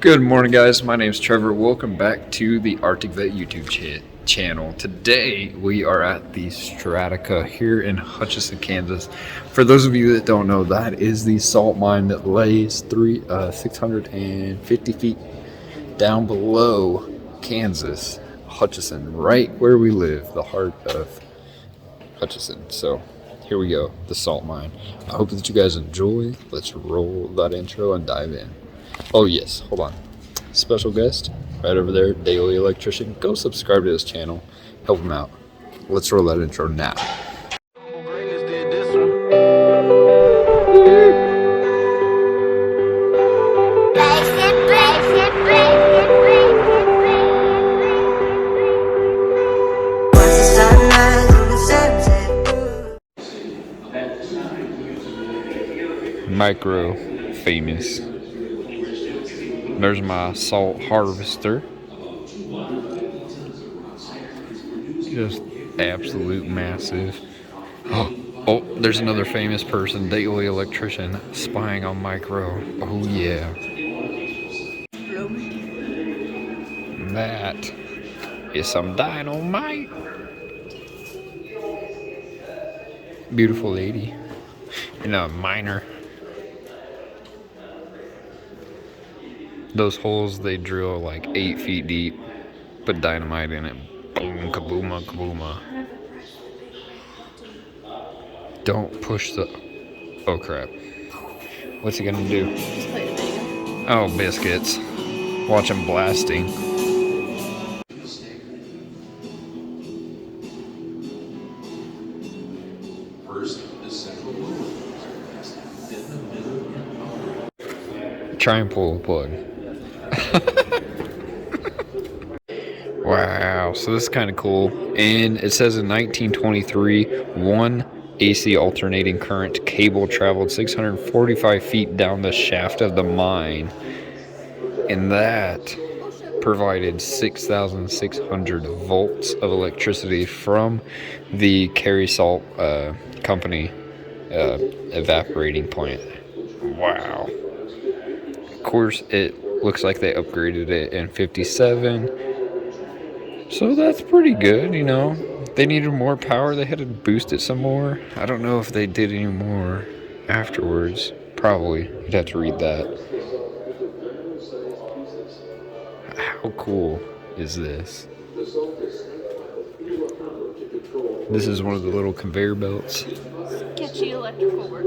Good morning, guys. My name is Trevor. Welcome back to the Arctic Vet YouTube channel. Today we are at the Strataca here in Hutchinson, Kansas. For those of you that don't know, that is the salt mine that lays 650 feet down below Kansas, Hutchinson, right where we live, the heart of Hutchinson. So here we go, the salt mine. I hope that you guys enjoy. Let's roll that intro and dive in. Oh yes, hold on. Special guest right over there, Daily Electrician. Go subscribe to his channel. Help him out. Let's roll that intro now. Micro famous. There's my salt harvester. Just absolute massive. Oh, there's another famous person, Daily Electrician, spying on Micro. Oh yeah. That is some dynamite. Beautiful lady. And a miner. Those holes they drill like 8 feet deep, put dynamite in it. Boom, kabooma, kabooma. Don't push the. Oh crap. What's he gonna do? Oh, biscuits. Watch him blasting. Try and pull the plug. Wow, so this is kind of cool. And it says in 1923, one AC alternating current cable traveled 645 feet down the shaft of the mine. And that provided 6,600 volts of electricity from the Carey Salt Company evaporating plant. Wow. Of course, it looks like they upgraded it in 57. So that's pretty good, you know. They needed more power. They had to boost it some more. I don't know if they did any more afterwards. Probably. You'd have to read that. How cool is this? This is one of the little conveyor belts. Sketchy electrical work.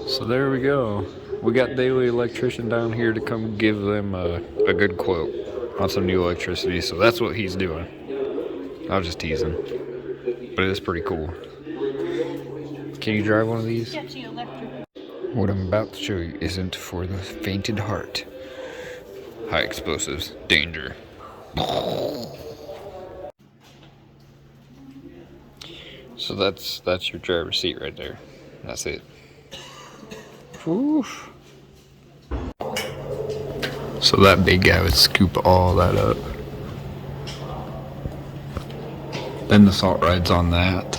So there we go. We got Daily Electrician down here to come give them a good quote on some new electricity. So that's what he's doing. I was just teasing. But it is pretty cool. Can you drive one of these? Sketchy electrical. What I'm about to show you isn't for the fainted heart. High explosives. Danger. So that's your driver's seat right there. That's it. Oof. So that big guy would scoop all that up. Then the salt ride's on that.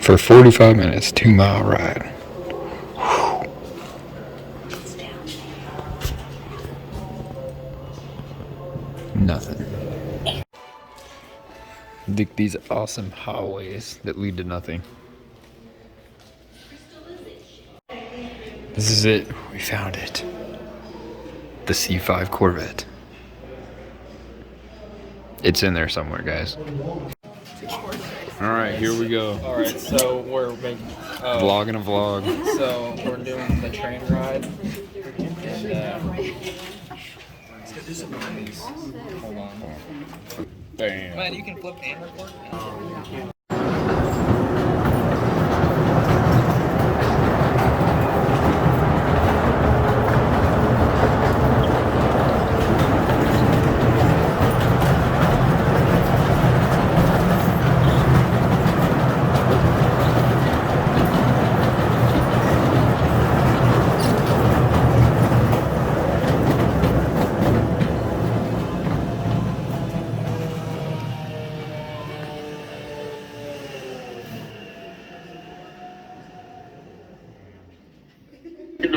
For 45 minutes, 2-mile ride. Whew. Nothing. Dig these awesome highways that lead to nothing. This is it. We found it. The C5 Corvette. It's in there somewhere, guys. Alright, here we go. Alright, so we're making... Vlogging a vlog. So we're doing the train ride. And, let's go do some movies. Hold on. Damn. Man, you can flip and record?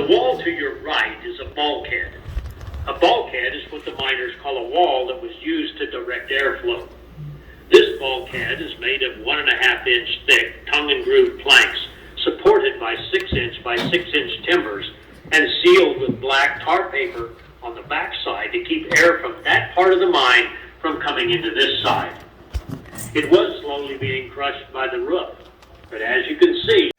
The wall to your right is a bulkhead. A bulkhead is what the miners call a wall that was used to direct airflow. This bulkhead is made of 1.5-inch thick tongue and groove planks supported by 6-inch by 6-inch timbers and sealed with black tar paper on the backside to keep air from that part of the mine from coming into this side. It was slowly being crushed by the roof, but as you can see,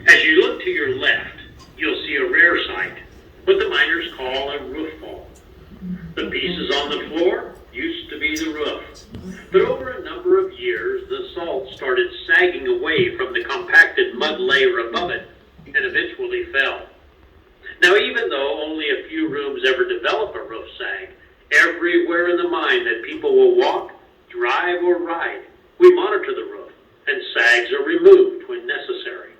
as you look to your left, you'll see a rare sight, what the miners call a roof fall. The pieces on the floor used to be the roof, but over a number of years, the salt started sagging away from the compacted mud layer above it and eventually fell. Now, even though only a few rooms ever develop a roof sag, everywhere in the mine that people will walk, drive, or ride, we monitor the roof, and sags are removed when necessary.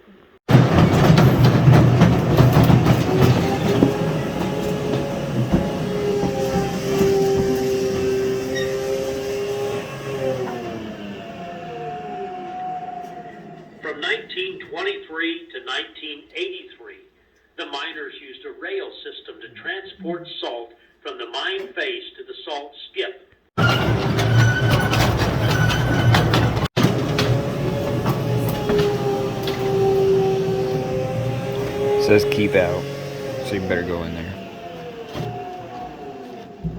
From 1923 to 1983, the miners used a rail system to transport salt from the mine face to the salt skip. It says keep out, so you better go in there.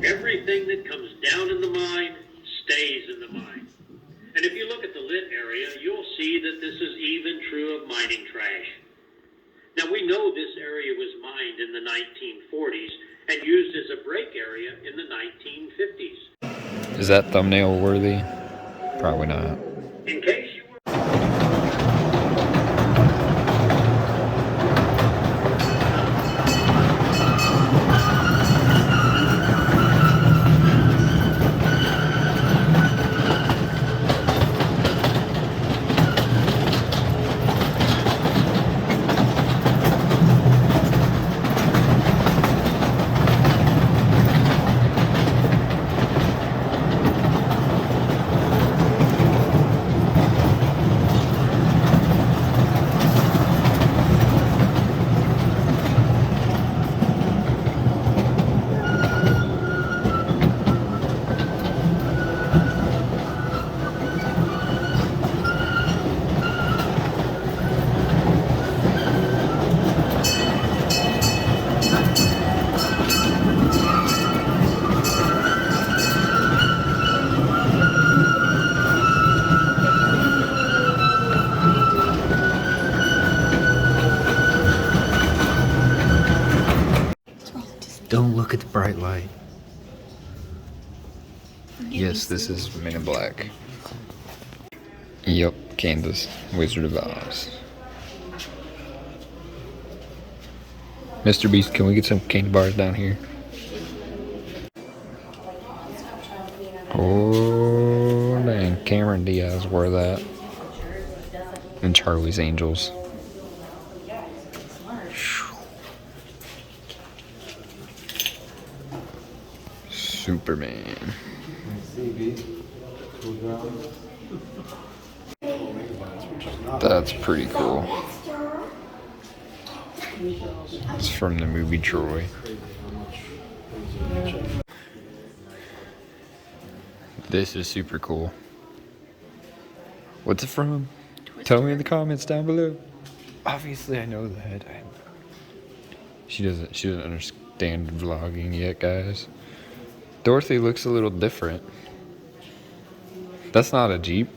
Everything that comes down in the mine stays in the mine. And if you look at the lit area, you'll see that this is even true of mining trash. Now, we know this area was mined in the 1940s and used as a break area in the 1950s. Is that thumbnail worthy? Probably not. In case you were... Don't look at the bright light. Yes, this is Men in Black. Yep, Candace, Wizard of Oz. Mr. Beast, can we get some candy bars down here? Oh, dang, Cameron Diaz wore that. And Charlie's Angels. Superman. That's pretty cool. It's from the movie Troy. This is super cool. What's it from? Tell me in the comments down below. Obviously, I know that. She doesn't understand vlogging yet, guys. Dorothy looks a little different. That's not a Jeep.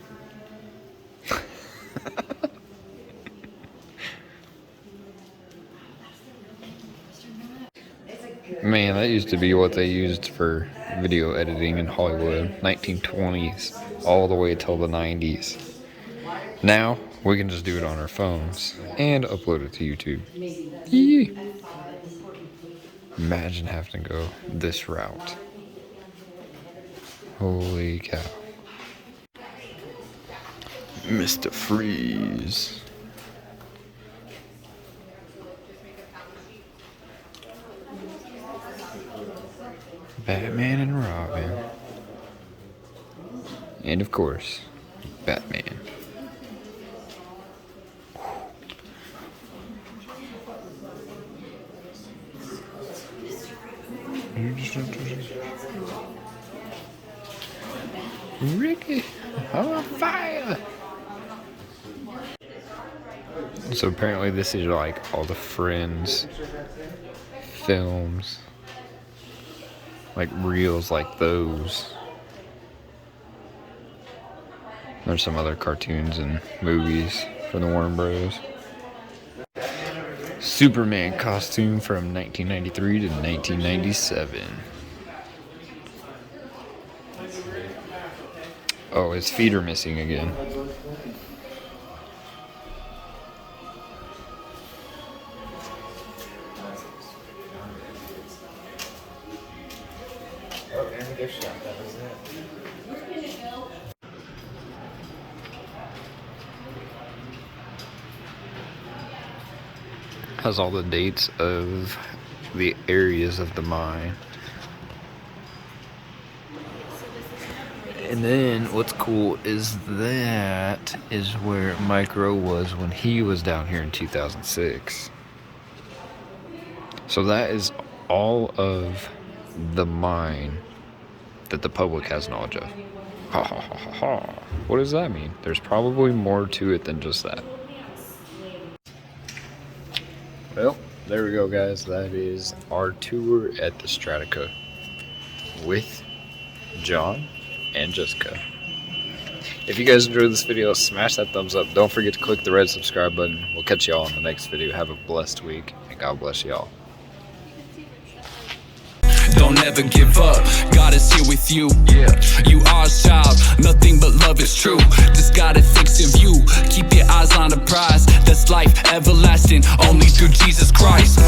Man, that used to be what they used for video editing in Hollywood. 1920s, all the way till the 90s. Now, we can just do it on our phones and upload it to YouTube. Yee. Imagine having to go this route. Holy cow. Mr. Freeze. Batman and Robin. And of course, Batman. Ricky, I'm on fire. So apparently this is like all the Friends films, like reels like those. There's some other cartoons and movies from the Warner Bros. Superman costume from 1993 to 1997. Oh, his feet are missing again. Oh, and the gift shop, that was it. Has all the dates of the areas of the mine. And then what's cool is that is where Micro was when he was down here in 2006. So that is all of the mine that the public has knowledge of. Ha ha ha ha ha. What does that mean? There's probably more to it than just that. Well, there we go, guys. That is our tour at the Strataca with John and Jessica. If you guys enjoyed this video, smash that thumbs up. Don't forget to click the red subscribe button. We'll catch y'all in the next video. Have a blessed week, and God bless y'all. Don't ever give up, God is here with you. You are a child, nothing but love is true. Just gotta fix your view, keep your eyes on the prize. That's life everlasting, only through Jesus Christ.